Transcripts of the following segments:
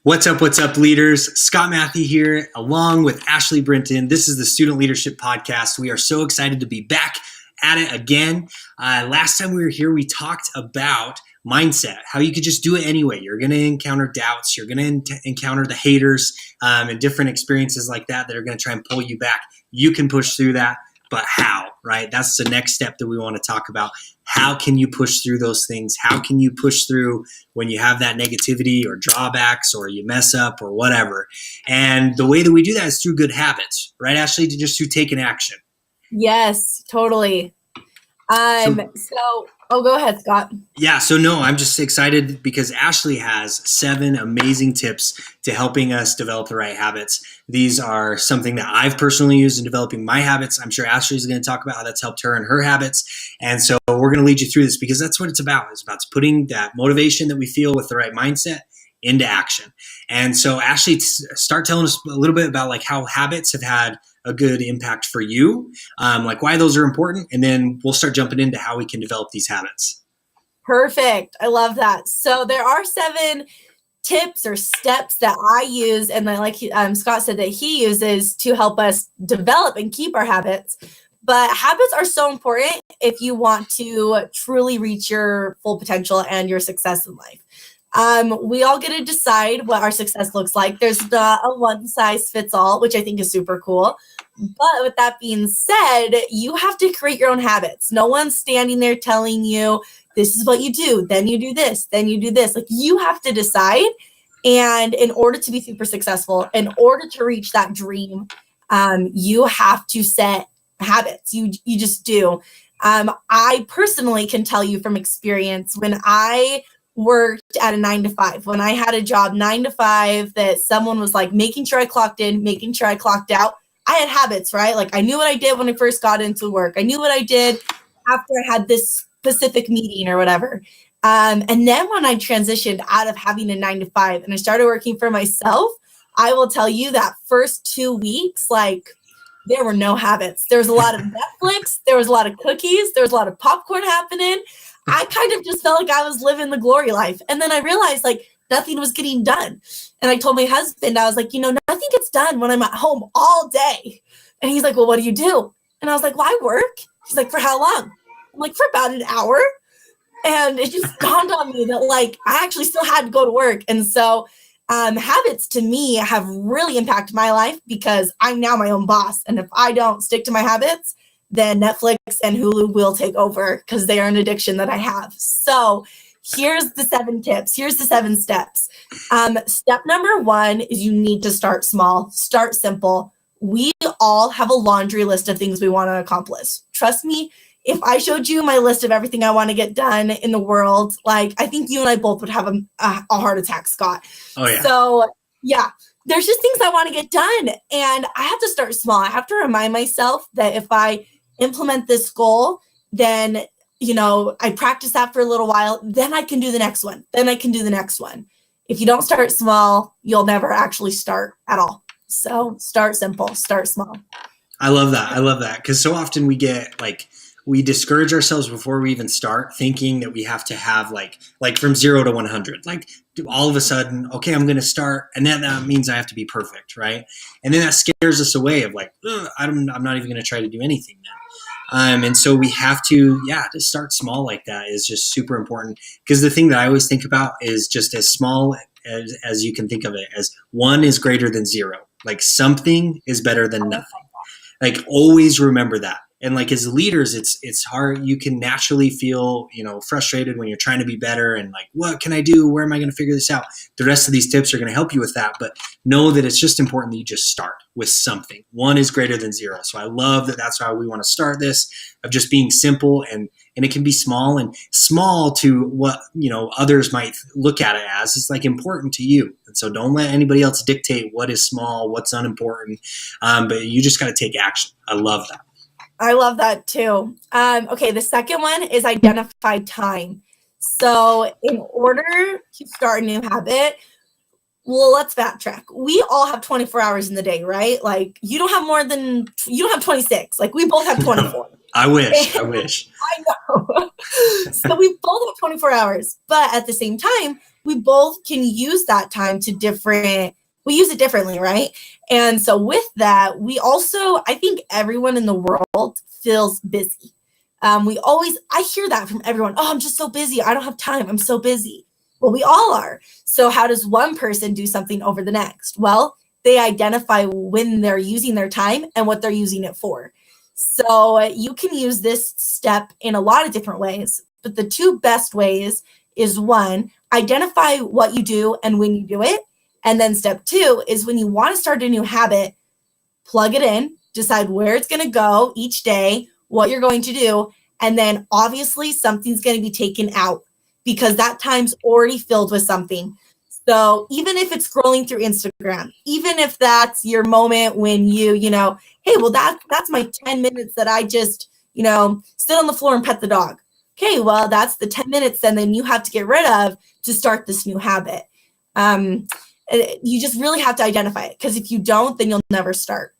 What's up, leaders? Scott Matthew here, along with Ashley Brinton. This is the Student Leadership Podcast. We are so excited to be back at it again. Last time we were here, we talked about mindset, how you could just do it anyway. You're going to encounter doubts. You're going to encounter the haters and different experiences like that are going to try and pull you back. You can push through that, but how, right? That's the next step that we want to talk about. How can you push through those things? How can you push through when you have that negativity or drawbacks or you mess up or whatever? And the way that we do that is through good habits, right, Ashley? Just through taking action. Yes, totally. Go ahead, Scott. Yeah, I'm just excited because Ashley has 7 amazing tips to helping us develop the right habits. These are something that I've personally used in developing my habits. I'm sure Ashley's going to talk about how that's helped her and her habits. And so we're going to lead you through this because that's what it's about. It's about putting that motivation that we feel with the right mindset into action. And so Ashley, start telling us a little bit about like how habits have had a good impact for you, like why those are important, and then we'll start jumping into how we can develop these habits. Perfect. I love that. So there are 7 tips or steps that I use, and like Scott said that he uses to help us develop and keep our habits. But habits are so important if you want to truly reach your full potential and your success in life. We all get to decide what our success looks like. There's not a one size fits all, which I think is super cool. But with that being said, you have to create your own habits. No one's standing there telling you, this is what you do, then you do this, then you do this. Like, you have to decide. And in order to be super successful, in order to reach that dream, you have to set habits. You just do. I personally can tell you from experience, when I worked at a 9-to-5, when I had a job 9-to-5 that someone was like making sure I clocked in, making sure I clocked out, I had habits, right? Like, I knew what I did when I first got into work. I knew what I did after I had this specific meeting or whatever. And then when I transitioned out of having a 9-to-5 and I started working for myself, I will tell you that first 2 weeks, like, there were no habits. There was a lot of Netflix. There was a lot of cookies. There was a lot of popcorn happening. I kind of just felt like I was living the glory life. And then I realized, like, nothing was getting done. And I told my husband, I was like, nothing gets done when I'm at home all day. And he's like, well, what do you do? And I was like, well, I work. He's like, for how long? I'm like, for about an hour. And it just dawned on me that, like, I actually still had to go to work. And so habits to me have really impacted my life because I'm now my own boss. And if I don't stick to my habits, then Netflix and Hulu will take over because they are an addiction that I have. So here's the 7 tips. Here's the 7 steps. Step number 1 is you need to start small. Start simple. We all have a laundry list of things we want to accomplish. Trust me, if I showed you my list of everything I want to get done in the world, like, I think you and I both would have a heart attack, Scott. Oh, yeah. So, yeah, there's just things I want to get done. And I have to start small. I have to remind myself that if I implement this goal, then, I practice that for a little while, then I can do the next one. Then I can do the next one. If you don't start small, you'll never actually start at all. So start simple, start small. I love that. Because so often we discourage ourselves before we even start, thinking that we have to have like from 0 to 100, like all of a sudden, okay, I'm going to start. And then that means I have to be perfect. Right. And then that scares us away of like, I'm not even going to try to do anything now. And so we have to start small like that is just super important. Because the thing that I always think about is just as small as you can think of it, as 1 is greater than 0. Like, something is better than nothing. Like, always remember that. And like, as leaders, it's hard. You can naturally feel, frustrated when you're trying to be better and like, what can I do? Where am I going to figure this out? The rest of these tips are going to help you with that. But know that it's just important that you just start with something. 1 is greater than 0. So I love that. That's how we want to start this, of just being simple, and it can be small to what, others might look at it as. It's like important to you. And so don't let anybody else dictate what is small, what's unimportant. But you just got to take action. I love that. I love that too. Okay, the second one is identify time. So in order to start a new habit, well, let's backtrack. We all have 24 hours in the day, right? Like, you don't have 26. Like, we both have 24. I wish. I know. So we both have 24 hours. But at the same time, we both can use that time we use it differently, right? And so with that, we also, I think everyone in the world feels busy. I hear that from everyone. Oh, I'm just so busy. I don't have time. I'm so busy. Well, we all are. So how does one person do something over the next? Well, they identify when they're using their time and what they're using it for. So you can use this step in a lot of different ways, but the two best ways is one, identify what you do and when you do it. And then step two is when you want to start a new habit, plug it in, decide where it's going to go each day, what you're going to do, and then obviously something's going to be taken out because that time's already filled with something. So even if it's scrolling through Instagram, even if that's your moment when hey, well, that's my 10 minutes that I just, sit on the floor and pet the dog. Okay, well, that's the 10 minutes then you have to get rid of to start this new habit. You just really have to identify it, because if you don't, then you'll never start.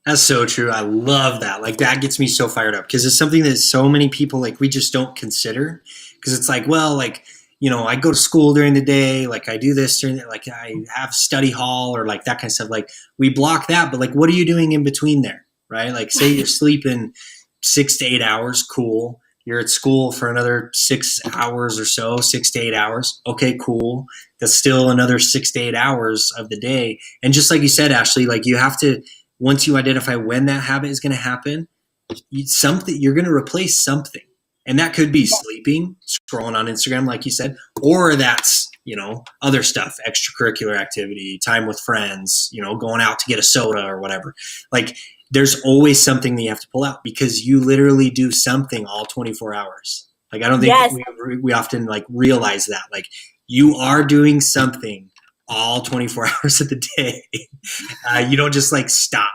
That's so true. I love that. Like, that gets me so fired up because it's something that so many people, like, we just don't consider, because it's like, well, like, I go to school during the day, like I do this during the, like I have study hall or like that kind of stuff. Like, we block that, but like, what are you doing in between there? Right? Like, say you're sleeping 6 to 8 hours. Cool. You're at school for another 6 hours or so, 6 to 8 hours. Okay, cool. That's still another 6 to 8 hours of the day. And just like you said, Ashley, like, you have to, once you identify when that habit is going to happen, you're going to replace something. And that could be sleeping, scrolling on Instagram, like you said, or that's, other stuff, extracurricular activity, time with friends, going out to get a soda or whatever. Like, there's always something that you have to pull out because you literally do something all 24 hours. Like, I don't think we often like realize that. Like, you are doing something all 24 hours of the day. You don't just like stop,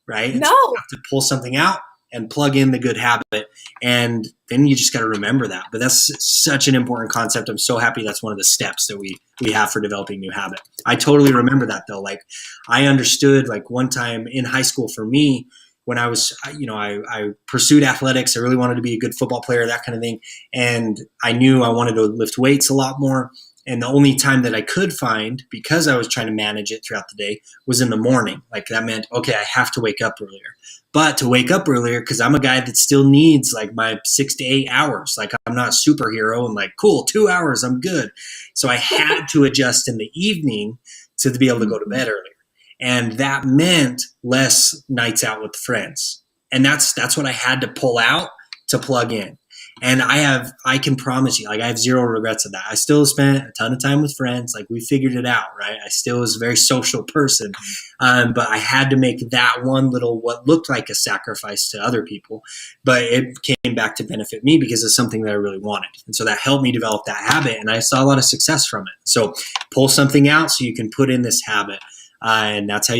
right? No. So you have to pull something out and plug in the good habit. And then you just got to remember that. But that's such an important concept. I'm so happy that's one of the steps that we have for developing new habit. I totally remember that though. Like, I understood, like, one time in high school for me, when I was, I pursued athletics. I really wanted to be a good football player, that kind of thing. And I knew I wanted to lift weights a lot more. And the only time that I could find, because I was trying to manage it throughout the day, was in the morning. Like, that meant, okay, I have to wake up earlier. But to wake up earlier, because I'm a guy that still needs like my 6 to 8 hours. Like, I'm not a superhero and like, cool, 2 hours, I'm good. So I had to adjust in the evening to be able to go to bed earlier. And that meant less nights out with friends. And that's what I had to pull out to plug in. And I can promise you, like, I have zero regrets of that. I still spent a ton of time with friends. Like, we figured it out, right? I still was a very social person. But I had to make that one little, what looked like a sacrifice to other people. But it came back to benefit me because it's something that I really wanted. And so that helped me develop that habit. And I saw a lot of success from it. So pull something out so you can put in this habit. And that's how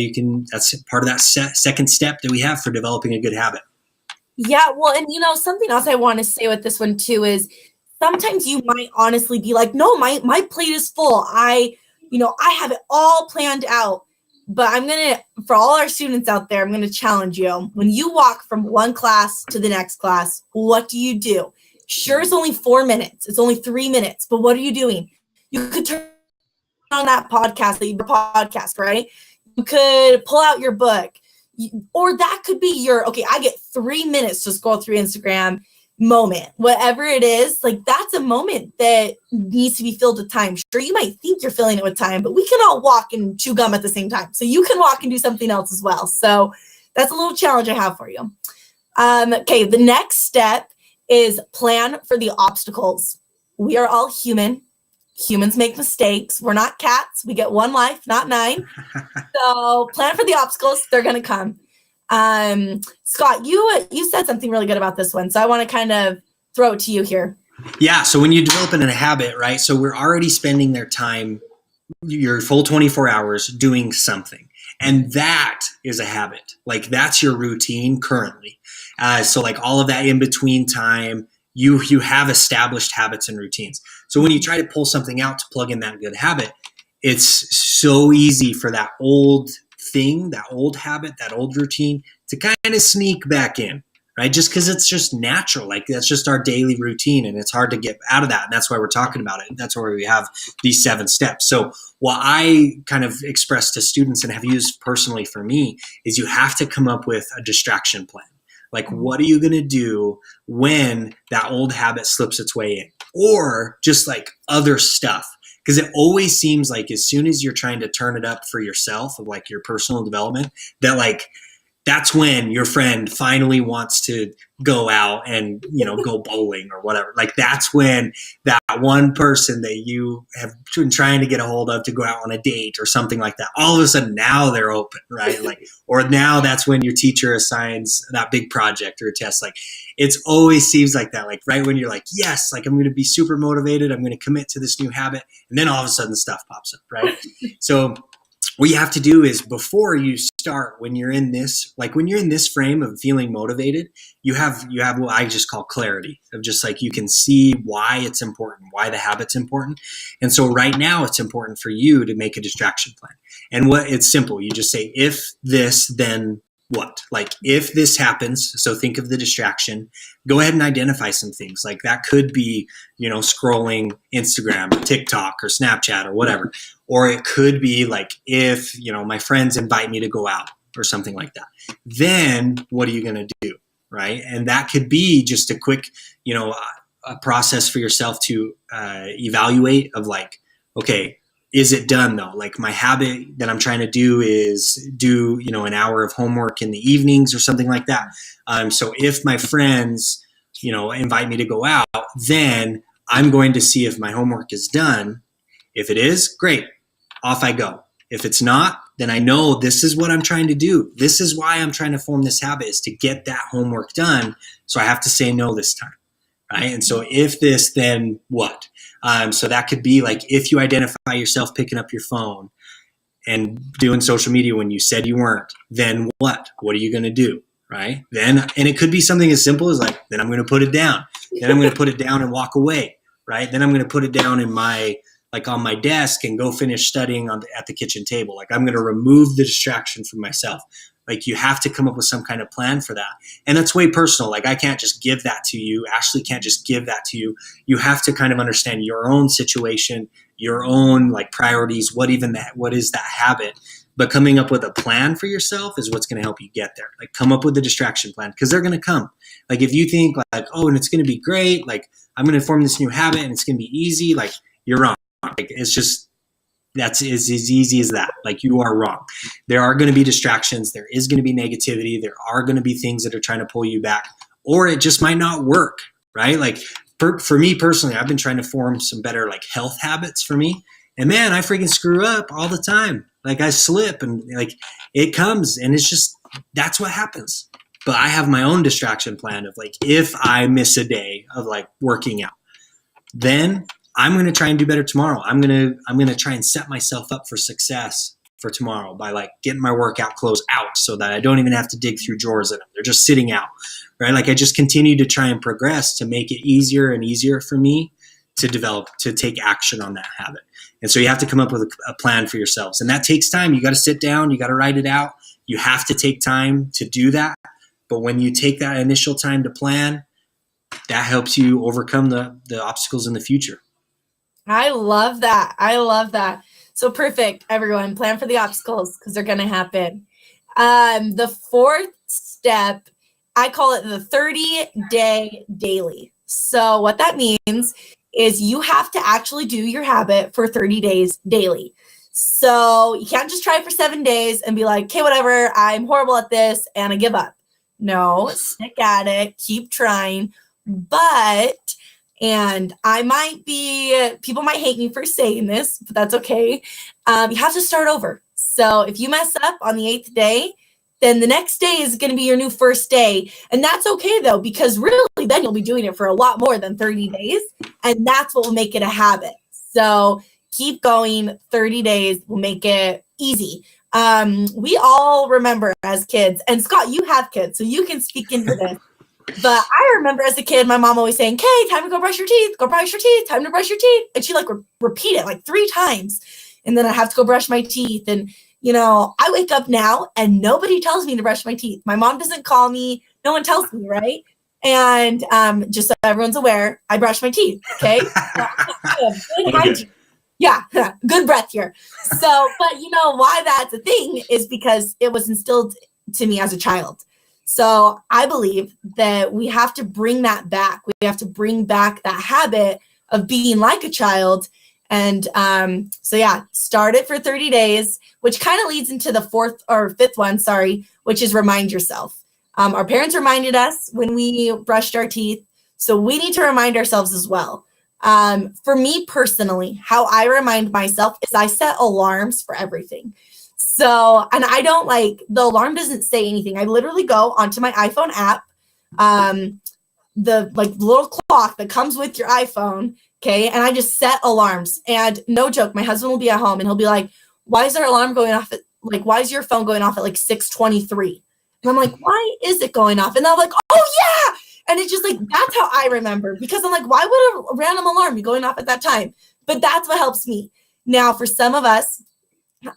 that's part of that second step that we have for developing a good habit. Yeah, well, and something else I want to say with this one too is sometimes you might honestly be like, no, my plate is full. I have it all planned out. But for all our students out there, I'm going to challenge you. When you walk from one class to the next class, what do you do? Sure, it's only 4 minutes. It's only 3 minutes. But what are you doing? You could turn on that podcast, right? You could pull out your book. Or that could be I get 3 minutes to scroll through Instagram moment. Whatever it is, like, that's a moment that needs to be filled with time. Sure, you might think you're filling it with time, but we can all walk and chew gum at the same time. So you can walk and do something else as well. So that's a little challenge I have for you. Okay, the next step is plan for the obstacles. We are all human. Humans make mistakes. We're not cats. We get one life, not 9. So plan for the obstacles. They're going to come. Scott, you said something really good about this one. So I want to kind of throw it to you here. Yeah. So when you develop a habit, right? So we're already spending their time, your full 24 hours doing something. And that is a habit. Like, that's your routine currently. So like all of that in between time, you have established habits and routines. So when you try to pull something out to plug in that good habit, it's so easy for that old thing, that old habit, that old routine to kind of sneak back in. right? Just because it's just natural. Like that's just our daily routine and it's hard to get out of that. And that's why we're talking about it. That's why we have these 7 steps. So what I kind of express to students and have used personally for me is you have to come up with a distraction plan. Like, what are you going to do when that old habit slips its way in? Or just like other stuff. Because it always seems like as soon as you're trying to turn it up for yourself, of like your personal development, that like that's when your friend finally wants to go out and, you know, go bowling or whatever. Like that's when that one person that you have been trying to get a hold of to go out on a date or something like that, all of a sudden now they're open, right? Like, or now that's when your teacher assigns that big project or a test. Like it's always seems like that, like right when you're like, yes, like I'm going to be super motivated. I'm going to commit to this new habit. And then all of a sudden stuff pops up, right? So what you have to do is before you start, when you're in this frame of feeling motivated, you have what I just call clarity of just like, you can see why it's important, why the habit's important. And so right now it's important for you to make a distraction plan. And what it's simple. You just say, if this, then what? Like if this happens, so think of the distraction, go ahead and identify some things. Like that could be, you know, scrolling Instagram or TikTok or Snapchat or whatever. Or it could be like if, you know, my friends invite me to go out or something like that. Then what are you going to do? Right. And that could be just a quick, you know, a process for yourself to evaluate of like, okay, is it done though? Like my habit that I'm trying to do is do, you know, an hour of homework in the evenings or something like that. So if my friends, you know, invite me to go out, then I'm going to see if my homework is done. If it is, great, off I go. If it's not, then I know this is what I'm trying to do. This is why I'm trying to form this habit, is to get that homework done. So I have to say no this time, right? And so if this, then what? So that could be like if you identify yourself picking up your phone and doing social media when you said you weren't, then what? What are you going to do? Right? Then, and it could be something as simple as like, then I'm going to put it down. Then I'm going to put it down and walk away. Right? Then I'm going to put it down in my, like on my desk and go finish studying at the kitchen table. Like I'm going to remove the distraction from myself. Like you have to come up with some kind of plan for that. And that's way personal. Like I can't just give that to you. Ashley can't just give that to you. You have to kind of understand your own situation, your own like priorities, what is that habit. But coming up with a plan for yourself is what's going to help you get there. Like come up with the distraction plan because they're going to come. Like if you think like, oh, and it's going to be great. Like I'm going to form this new habit and it's going to be easy. Like you're wrong. Like it's just, that's as easy as that. Like you are wrong. There are going to be distractions. There is going to be negativity. There are going to be things that are trying to pull you back, or it just might not work, right? Like for me personally, I've been trying to form some better like health habits for me. And man, I freaking screw up all the time. Like I slip and like it comes and it's just, that's what happens. But I have my own distraction plan of like, if I miss a day of like working out, then I'm going to try and do better tomorrow. I'm going to try and set myself up for success for tomorrow by like getting my workout clothes out so that I don't even have to dig through drawers in them. They're just sitting out, right? Like I just continue to try and progress to make it easier and easier for me to develop, to take action on that habit. And so you have to come up with a plan for yourselves. And that takes time. You got to sit down. You got to write it out. You have to take time to do that. But when you take that initial time to plan, that helps you overcome the obstacles in the future. I love that. I love that. So perfect, everyone. Plan for the obstacles because they're going to happen. The 4th step, I call it the 30-day daily. So what that means is you have to actually do your habit for 30 days daily. So you can't just try it for 7 days and be like, okay, whatever, I'm horrible at this and I give up. No, stick at it, keep trying. But and people might hate me for saying this, but that's okay. You have to start over. So if you mess up on the 8th day, then the next day is going to be your new first day. And that's okay though, because really then you'll be doing it for a lot more than 30 days. And that's what will make it a habit. So keep going. 30 days will make it easy. We all remember as kids, and Scott, you have kids, so you can speak into this. But I remember as a kid, my mom always saying, "Okay, time to go brush your teeth. Go brush your teeth. Time to brush your teeth." And she like repeat it like 3 times. And then I have to go brush my teeth. And, you know, I wake up now and nobody tells me to brush my teeth. My mom doesn't call me. No one tells me, right? And just so everyone's aware, I brush my teeth. Okay, good hygiene. Yeah, good breath here. So, but you know why that's a thing is because it was instilled to me as a child. So I believe that we have to bring that back. We have to bring back that habit of being like a child. And so yeah, start it for 30 days, which kind of leads into the fifth one, which is remind yourself. Our parents reminded us when we brushed our teeth, so we need to remind ourselves as well. For me personally, how I remind myself is I set alarms for everything. So, and I don't the alarm doesn't say anything. I literally go onto my iPhone app, the little clock that comes with your iPhone, okay, and I just set alarms. And no joke, my husband will be at home and he'll be like, why is our alarm going off at why is your phone going off at 6:23? And I'm like, why is it going off? And they're like, oh yeah. And it's just that's how I remember, because I'm like, why would a random alarm be going off at that time? But that's what helps me. Now, for some of us,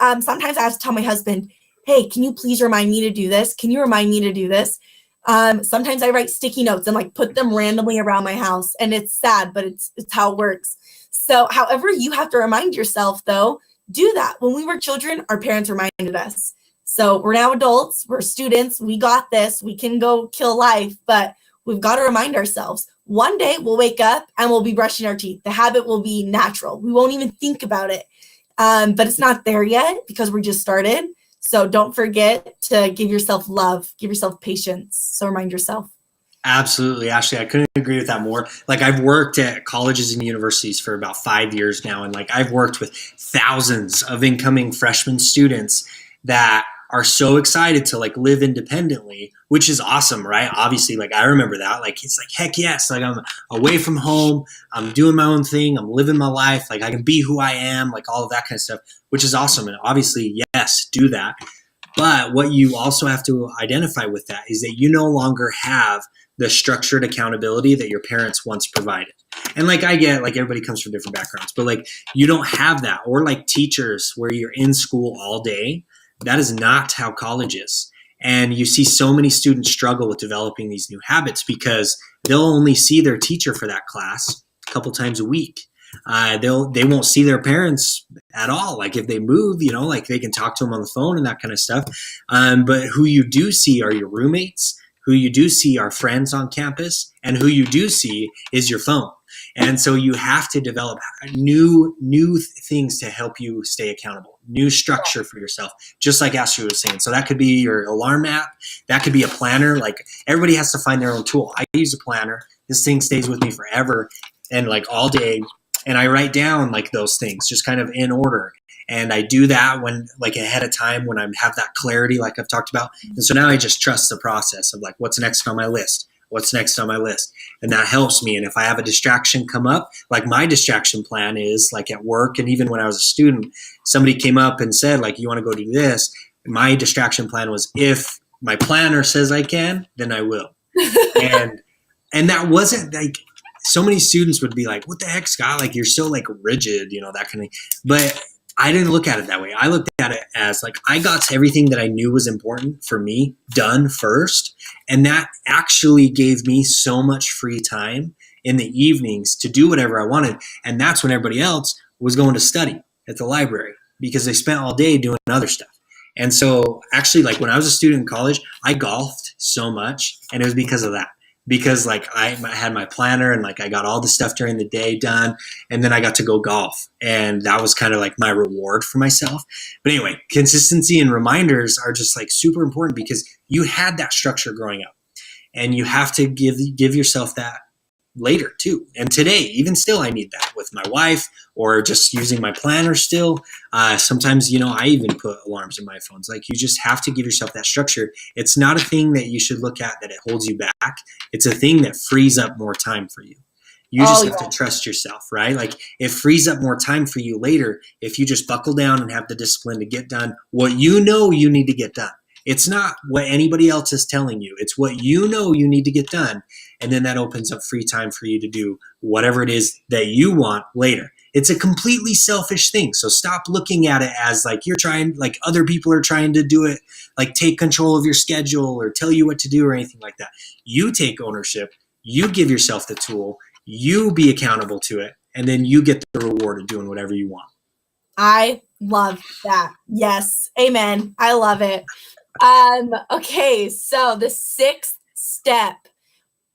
sometimes I have to tell my husband, hey, can you please remind me to do this? Can you remind me to do this? Sometimes I write sticky notes and put them randomly around my house. And it's sad, but it's how it works. So however you have to remind yourself, though, do that. When we were children, our parents reminded us. So we're now adults, we're students, we got this, we can go kill life, but we've got to remind ourselves. One day we'll wake up and we'll be brushing our teeth. The habit will be natural. We won't even think about it. But it's not there yet because we just started. So don't forget to give yourself love, give yourself patience. So remind yourself. Absolutely. Ashley, I couldn't agree with that more. I've worked at colleges and universities for about 5 years now. And I've worked with thousands of incoming freshman students that are so excited to live independently, which is awesome, right? Obviously, I remember that. It's heck yes. I'm away from home. I'm doing my own thing. I'm living my life. I can be who I am, all of that kind of stuff, which is awesome. And obviously, yes, do that. But what you also have to identify with that is that you no longer have the structured accountability that your parents once provided. And I get everybody comes from different backgrounds, but you don't have that. Or teachers where you're in school all day. That is not how college is. And you see so many students struggle with developing these new habits because they'll only see their teacher for that class a couple times a week. They won't see their parents at all. If they move, they can talk to them on the phone and that kind of stuff. But who you do see are your roommates, who you do see are friends on campus, and who you do see is your phone. And so you have to develop new things to help you stay accountable, new structure for yourself, just like Ashley was saying. So that could be your alarm app. That could be a planner. Everybody has to find their own tool. I use a planner. This thing stays with me forever and all day. And I write down those things just kind of in order. And I do that when ahead of time when I have that clarity I've talked about. And so now I just trust the process of what's next on my list. What's next on my list? And that helps me. And if I have a distraction come up, my distraction plan is at work. And even when I was a student, somebody came up and said, you want to go do this? My distraction plan was, if my planner says I can, then I will. and that wasn't so many students would be what the heck, Scott? You're so rigid, that kind of thing. But I didn't look at it that way. I looked at it as I got everything that I knew was important for me done first. And that actually gave me so much free time in the evenings to do whatever I wanted. And that's when everybody else was going to study at the library because they spent all day doing other stuff. And so actually when I was a student in college, I golfed so much, and it was because of that. Because I had my planner and I got all the stuff during the day done, and then I got to go golf, and that was kind of my reward for myself. But anyway, consistency and reminders are just super important because you had that structure growing up, and you have to give yourself that later too. And today, even still, I need that with my wife or just using my planner still. Sometimes, I even put alarms in my phones. You just have to give yourself that structure. It's not a thing that you should look at that it holds you back. It's a thing that frees up more time for you. You just have to trust yourself, right? It frees up more time for you later if you just buckle down and have the discipline to get done what you need to get done. It's not what anybody else is telling you. It's what you need to get done. And then that opens up free time for you to do whatever it is that you want later. It's a completely selfish thing. So stop looking at it as like you're trying, like other people are trying to do it, like take control of your schedule or tell you what to do or anything like that. You take ownership, you give yourself the tool, you be accountable to it, and then you get the reward of doing whatever you want. I love that. Yes. Amen. I love it. Okay, so the sixth step,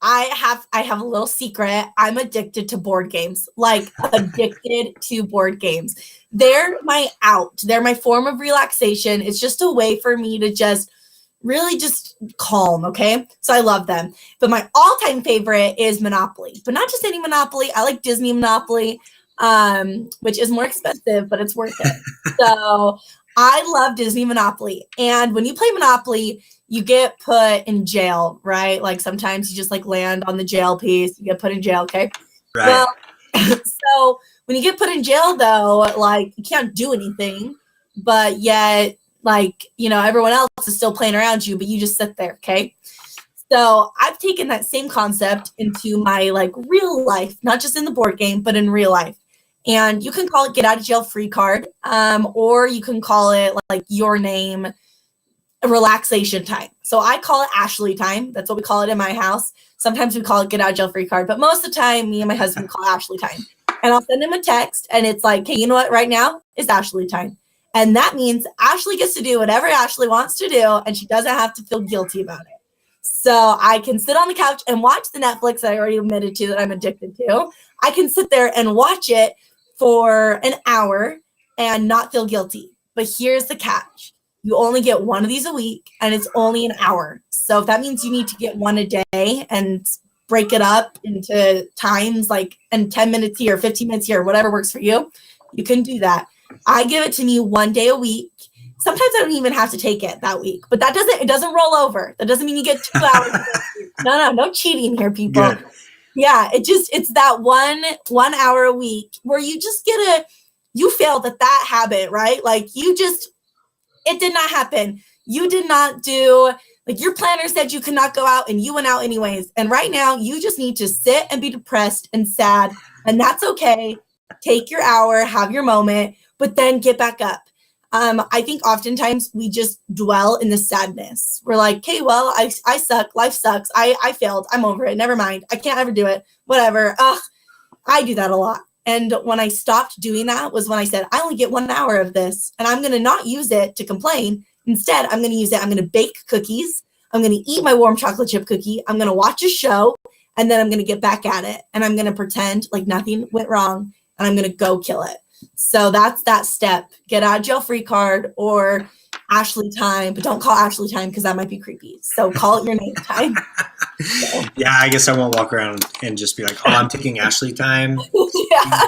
I have a little secret. I'm addicted to board games, like addicted to board games. They're my out. They're my form of relaxation. It's just a way for me to just really just calm, okay? So I love them. But my all-time favorite is Monopoly, but not just any Monopoly. I like Disney Monopoly, which is more expensive, but it's worth it. So I love Disney Monopoly. And when you play Monopoly, you get put in jail, right? Like sometimes you just like land on the jail piece, you get put in jail, okay? Right. Well, so when you get put in jail though, like you can't do anything, but yet like, you know, everyone else is still playing around you, but you just sit there, okay? So I've taken that same concept into my like real life, not just in the board game, but in real life. And you can call it get out of jail free card, or you can call it like your name, relaxation time. So I call it Ashley time. That's what we call it in my house. Sometimes we call it get out of jail free card, but most of the time, me and my husband call it Ashley time. And I'll send him a text and it's like, hey, you know what? Right now is Ashley time. And that means Ashley gets to do whatever Ashley wants to do, and she doesn't have to feel guilty about it. So I can sit on the couch and watch the Netflix that I already admitted to that I'm addicted to. I can sit there and watch it for an hour and not feel guilty. But here's the catch. You only get one of these a week, and it's only an hour. So if that means you need to get one a day and break it up into times like and 10 minutes here, 15 minutes here, whatever works for you, you can do that. I give it to me one day a week. Sometimes I don't even have to take it that week, but it doesn't roll over. That doesn't mean you get 2 hours. No cheating here, people. Good. Yeah, it's that 1 hour a week where you just you failed at that habit, right? Like it did not happen. You did not do, like your planner said you could not go out and you went out anyways. And right now you just need to sit and be depressed and sad, and that's okay. Take your hour, have your moment, but then get back up. I think oftentimes we just dwell in the sadness. We're like, okay, well, I suck. Life sucks. I failed. I'm over it. Never mind. I can't ever do it. Whatever. I do that a lot. And when I stopped doing that was when I said, I only get 1 hour of this, and I'm going to not use it to complain. Instead, I'm going to use it. I'm going to bake cookies. I'm going to eat my warm chocolate chip cookie. I'm going to watch a show, and then I'm going to get back at it. And I'm going to pretend like nothing went wrong, and I'm going to go kill it. So that's that step. Get out of jail free card or Ashley time, but don't call Ashley time because that might be creepy. So call it your name time. So. Yeah, I guess I won't walk around and just be like, oh, I'm taking Ashley time. Yeah.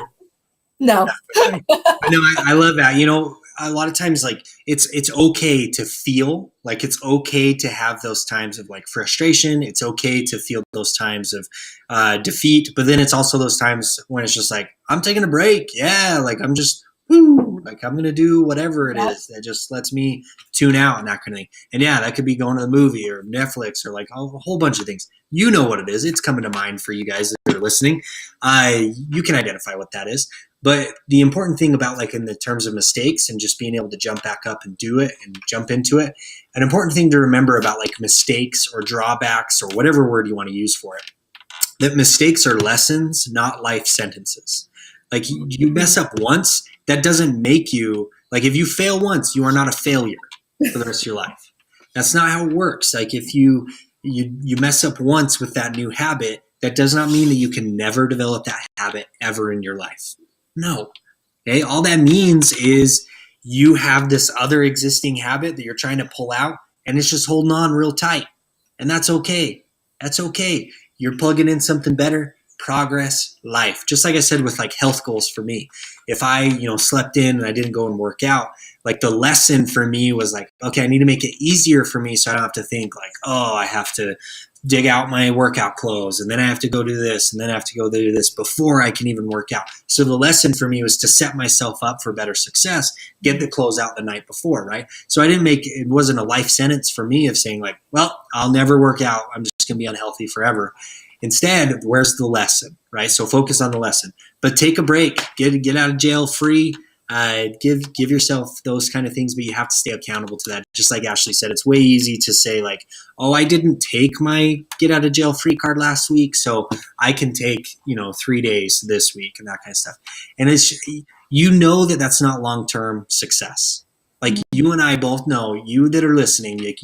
No. No, I love that. You know, a lot of times like it's okay to feel like it's okay to have those times of like frustration. It's okay to feel those times of defeat, but then it's also those times when it's just like, I'm taking a break. Yeah. Like I'm just, like I'm going to do whatever it is that just lets me tune out and that kind of thing. And yeah, that could be going to the movie or Netflix or like a whole bunch of things. You know what it is. It's coming to mind for you guys that are listening. You can identify what that is. But the important thing about like in the terms of mistakes and just being able to jump back up and do it and jump into it, an important thing to remember about like mistakes or drawbacks or whatever word you want to use for it, that mistakes are lessons, not life sentences. Like you mess up once, that doesn't make you, like if you fail once, you are not a failure for the rest of your life. That's not how it works. Like if you mess up once with that new habit, that does not mean that you can never develop that habit ever in your life. No. Okay. All that means is you have this other existing habit that you're trying to pull out and it's just holding on real tight. And that's okay. That's okay. You're plugging in something better. Progress, life. Just like I said with like health goals for me. If I, slept in and I didn't go and work out, like the lesson for me was like, okay, I need to make it easier for me so I don't have to think like, oh, I have to dig out my workout clothes and then I have to go do this and then I have to go do this before I can even work out. So the lesson for me was to set myself up for better success, get the clothes out the night before, right? So it wasn't a life sentence for me of saying like, well, I'll never work out. I'm just going to be unhealthy forever. Instead, where's the lesson, right? So focus on the lesson, but take a break, get out of jail free. Give yourself those kind of things, but you have to stay accountable to that. Just like Ashley said, it's way easy to say like, oh, I didn't take my get out of jail free card last week, so I can take 3 days this week and that kind of stuff. And it's that's not long term success. Like you and I both know, you that are listening, like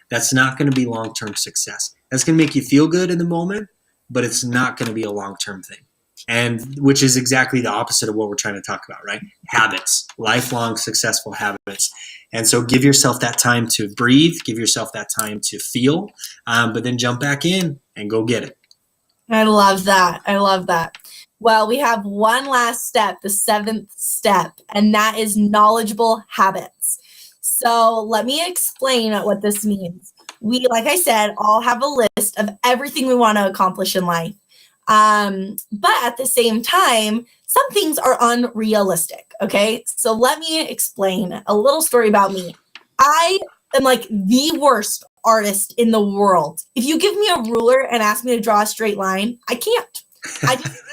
that's not going to be long term success. That's going to make you feel good in the moment, but it's not going to be a long term thing. And which is exactly the opposite of what we're trying to talk about, right? Habits, lifelong successful habits. And so give yourself that time to breathe, give yourself that time to feel, but then jump back in and go get it. I love that. I love that. Well, we have one last step, the 7th step, and that is knowledgeable habits. So let me explain what this means. We, like I said, all have a list of everything we want to accomplish in life. But at the same time, some things are unrealistic. Okay. So let me explain a little story about me. I am like the worst artist in the world. If you give me a ruler and ask me to draw a straight line, I can't. I just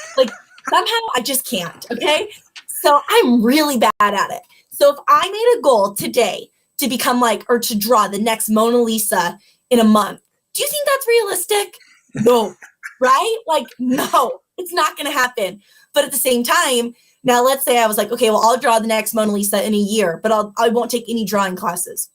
somehow I just can't. Okay. So I'm really bad at it. So if I made a goal today to become or to draw the next Mona Lisa in a month, do you think that's realistic? No. Right? No, it's not going to happen. But at the same time, now let's say I was like, okay, well, I'll draw the next Mona Lisa in a year, but I won't take any drawing classes.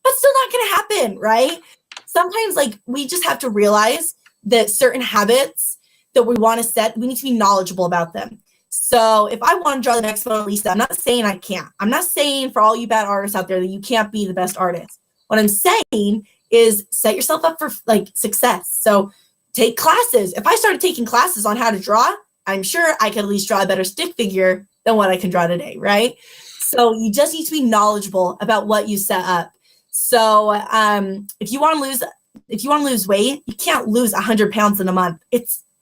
That's still not going to happen, right? Sometimes we just have to realize that certain habits that we want to set, we need to be knowledgeable about them. So if I want to draw the next Mona Lisa, I'm not saying I can't. I'm not saying for all you bad artists out there that you can't be the best artist. What I'm saying is set yourself up for success. So take classes. If I started taking classes on how to draw, I'm sure I could at least draw a better stick figure than what I can draw today, right? So you just need to be knowledgeable about what you set up. So if you want to lose weight, you can't lose 100 pounds in a month.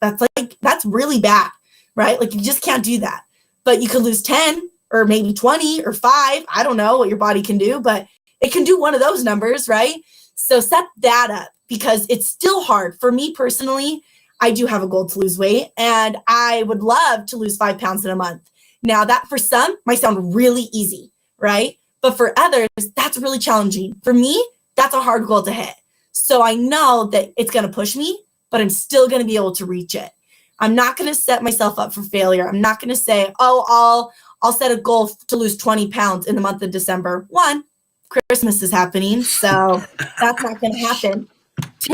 That's really bad, right? You just can't do that. But you could lose 10 or maybe 20 or 5. I don't know what your body can do, but it can do one of those numbers, right? So set that up. Because it's still hard. For me personally, I do have a goal to lose weight, and I would love to lose 5 pounds in a month. Now, that for some might sound really easy, right? But for others, that's really challenging. For me, that's a hard goal to hit. So I know that it's going to push me, but I'm still going to be able to reach it. I'm not going to set myself up for failure. I'm not going to say, oh, I'll set a goal to lose 20 pounds in the month of December. 1, Christmas is happening, so that's not going to happen. 2,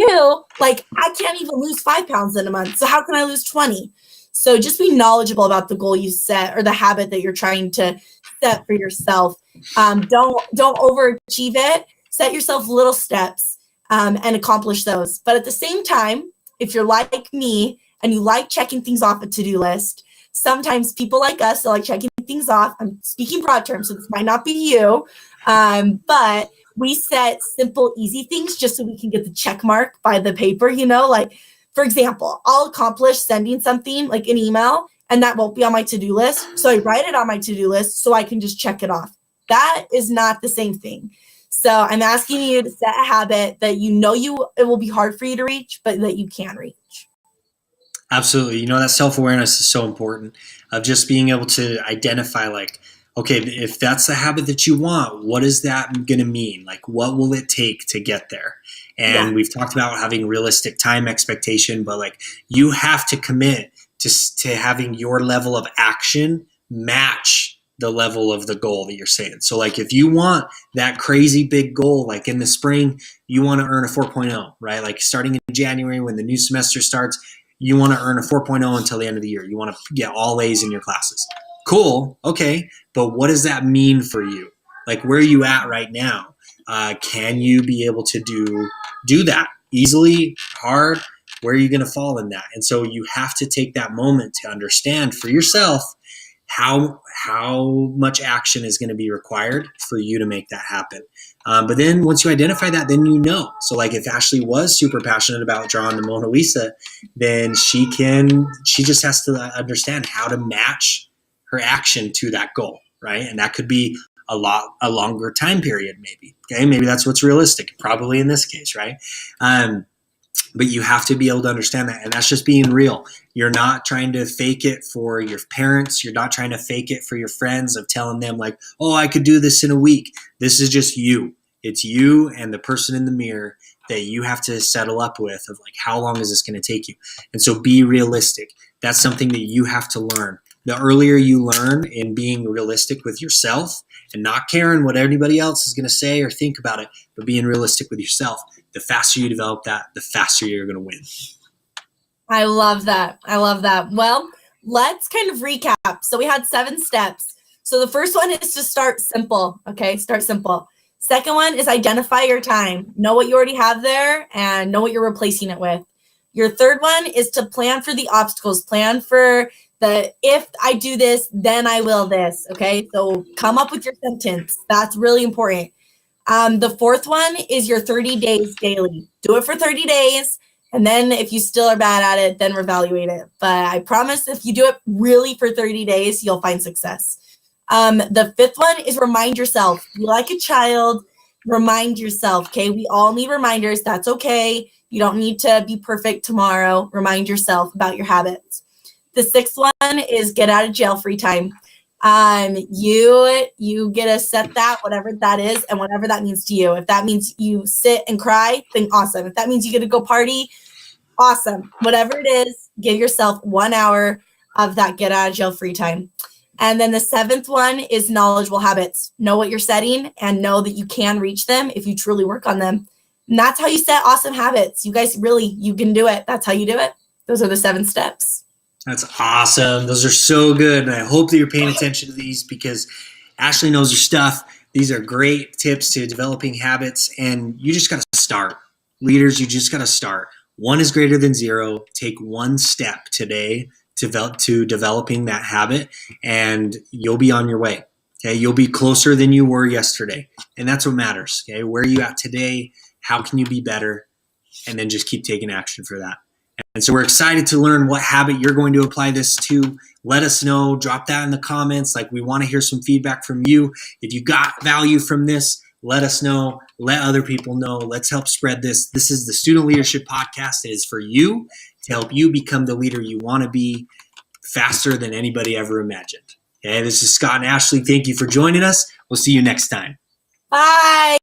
I can't even lose 5 pounds in a month. So how can I lose 20? So just be knowledgeable about the goal you set or the habit that you're trying to set for yourself. Don't overachieve it. Set yourself little steps and accomplish those. But at the same time, if you're like me and you like checking things off a to-do list, sometimes people like us that like checking things off. I'm speaking broad terms, so this might not be you, but we set simple, easy things just so we can get the check mark by the paper, for example, I'll accomplish sending something like an email and that won't be on my to-do list. So I write it on my to-do list so I can just check it off. That is not the same thing. So I'm asking you to set a habit that it will be hard for you to reach, but that you can reach. Absolutely. That self-awareness is so important of just being able to identify okay, if that's the habit that you want, what is that going to mean? What will it take to get there? And we've talked about having realistic time expectation, but you have to commit to having your level of action match the level of the goal that you're saying. So if you want that crazy big goal, in the spring, you want to earn a 4.0, right? Starting in January when the new semester starts, you want to earn a 4.0 until the end of the year. You want to get all A's in your classes. Cool. Okay. But what does that mean for you? Where are you at right now? Can you be able to do that easily, hard? Where are you going to fall in that? And so you have to take that moment to understand for yourself how much action is going to be required for you to make that happen. But then once you identify that, then So if Ashley was super passionate about drawing the Mona Lisa, then she just has to understand how to match her action to that goal, right? And that could be a longer time period, maybe. Okay, maybe that's what's realistic, probably in this case, right? But you have to be able to understand that. And that's just being real. You're not trying to fake it for your parents. You're not trying to fake it for your friends of telling them like, oh, I could do this in a week. This is just you. It's you and the person in the mirror that you have to settle up with of like, how long is this going to take you? And so be realistic. That's something that you have to learn. The earlier you learn in being realistic with yourself and not caring what anybody else is going to say or think about it, but being realistic with yourself, the faster you develop that, the faster you're going to win. I love that. I love that. Well, let's kind of recap. So we had 7 steps. So the first one is to start simple. Okay, start simple. Second one is identify your time. Know what you already have there and know what you're replacing it with. Your third one is to plan for the obstacles. Plan for the, if I do this, then I will this. Okay, so come up with your sentence. That's really important. The fourth one is your 30 days daily. Do it for 30 days. And then if you still are bad at it, then reevaluate it. But I promise if you do it really for 30 days, you'll find success. The fifth one is remind yourself. Be like a child. Remind yourself. Okay, we all need reminders. That's okay. You don't need to be perfect tomorrow. Remind yourself about your habits. The sixth one is get out of jail free time. You get to set that, whatever that is, and whatever that means to you. If that means you sit and cry, then awesome. If that means you get to go party, awesome. Whatever it is, give yourself 1 hour of that get out of jail free time. And then the seventh one is knowledgeable habits. Know what you're setting and know that you can reach them if you truly work on them. And that's how you set awesome habits. You guys really, you can do it. That's how you do it. Those are the 7 steps. That's awesome. Those are so good. And I hope that you're paying attention to these because Ashley knows her stuff. These are great tips to developing habits, and you just got to start. Leaders, you just got to start. 1 is greater than 0. Take 1 step today to developing that habit, and you'll be on your way. Okay, you'll be closer than you were yesterday, and that's what matters. Okay, where are you at today? How can you be better? And then just keep taking action for that. And so we're excited to learn what habit you're going to apply this to. Let us know. Drop that in the comments. Like, we want to hear some feedback from you. If you got value from this, let us know. Let other people know. Let's help spread this. This is the Student Leadership Podcast. It is for you to help you become the leader you want to be faster than anybody ever imagined. Okay, this is Scott and Ashley. Thank you for joining us. We'll see you next time. Bye.